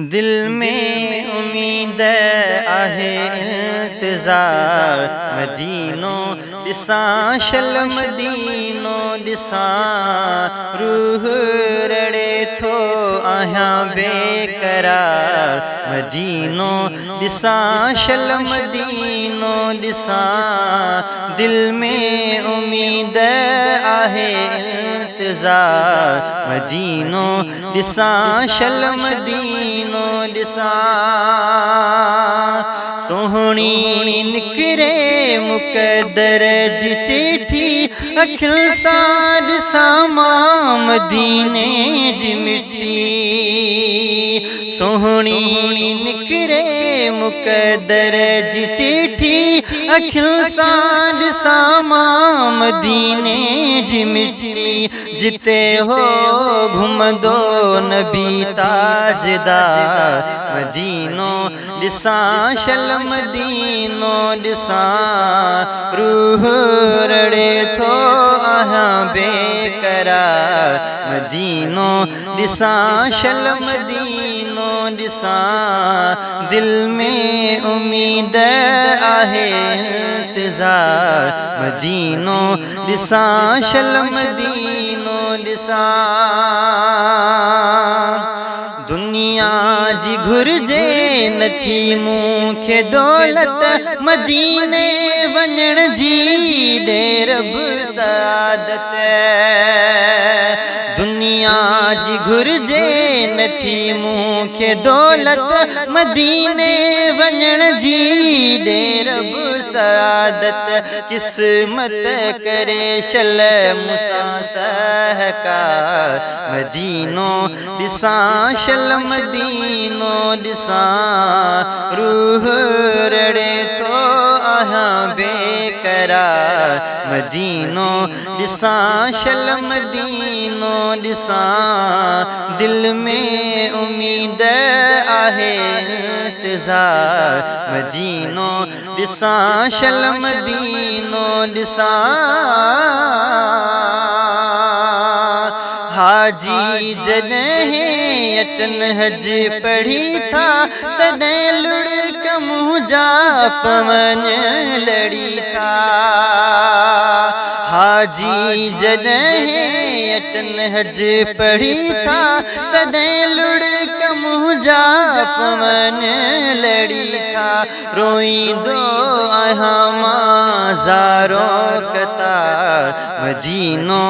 दिल में उम्मीद आहे इंतज़ार मदीनो ॾिसां शल मदीनो ॾिसां रूह रड़े थो आहियां बेकरार मदीनो ॾिसां शल मदीनो ॾिसां दिल में उम्मीद आहे इंतज़ार मदीनो ॾिसां शल मदीनो ॾिसां सोहणी निकिरे मुक़दर जी चिठी अखियुनि सां ॾिसां मां मदीने जी मिठी सोहणी निकिरे मुक़दर जी चिठी अखियुनि सां ॾिसां मां मदीने जी मिठी जिते हो घुमंदो नबी ताजदार मदीनो ॾिसां शल मदीनो ॾिसां रूह रड़े थो आहियां बेकरार मदीनो ॾिसां शल मदीनो ॾिसां दिल में उम्मीद आहे इंतज़ार मदीनो ॾिसां शल मदीनो ॾिसां दुनिया जी घुर्जे नथी मूंखे दौलत मदीने वञण जी ॾे रब सादत दुनिया जी घुर्जे नथी मूंखे दौलत मदीने वञण जी ॾे रब सादत क़िस्मत करे शल मूंसां सहकार मदीनो ॾिसां शल मदीनो ॾिसां रूह रड़े थो आहियां बेकरार मदीनो ॾिसां शल मदीनो ॾिसां दिल में उम्मीद आहे इंतज़ार मदीनो ॾिसां शल मदीनो ॾिसां हाजी जॾहिं अचनि हज पढ़ी था तॾहिं लुड़क मुंहिंजा पवन लड़ी था हाजी जॾहिं अचनि हज पढ़ी था तॾहिं लुड़क मुंहिंजा पवन लड़ी था रोईंदो आहियां मां ज़ारो कतार मदीनो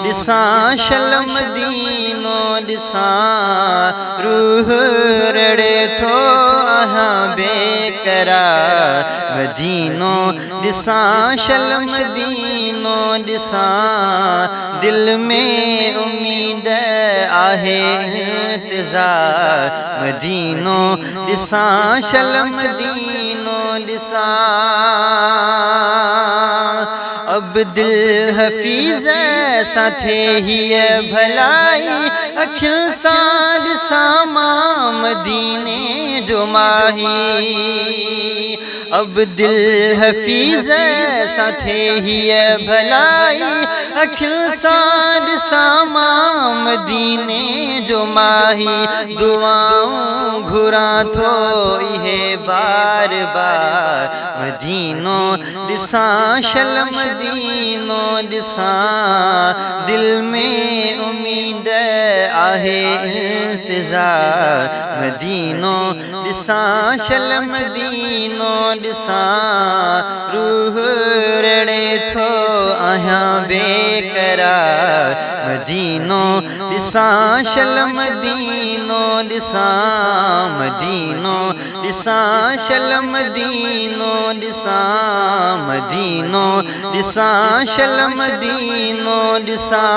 ॾिसां शल मदीनो ॾिसां रूह रड़े थो आहियां बेकरार मदीनो ॾिसां शल मदीनो ॾिसां दिल में उम्मीद आहे इंतज़ार मदीनो ॾिसां शल मदीनो ॾिसां अब दिल हफीज़ सां थे हीअ भलाई अखियुनि सां ॾिसां मां मदीने जो माही अब दिल हफीज़ सां थे हीअ भलाई अखियुनि सां ॾिसां मां मदीने जो माही दुआऊं घुरां थो इहे बार बार मदीनो ॾिसां शल मदीनो ॾिसां दिल में उम्मीद आहे इंतज़ार मदीनो ॾिसां शल मदीनो ॾिसां रूह रड़े थो आहियां बेकरार मदीनो ॾिसां शल मदीनो ॾिसां मदीनो ॾिसां शल मदीनो ॾिसां मदीनो ॾिसां शल मदीनो ॾिसां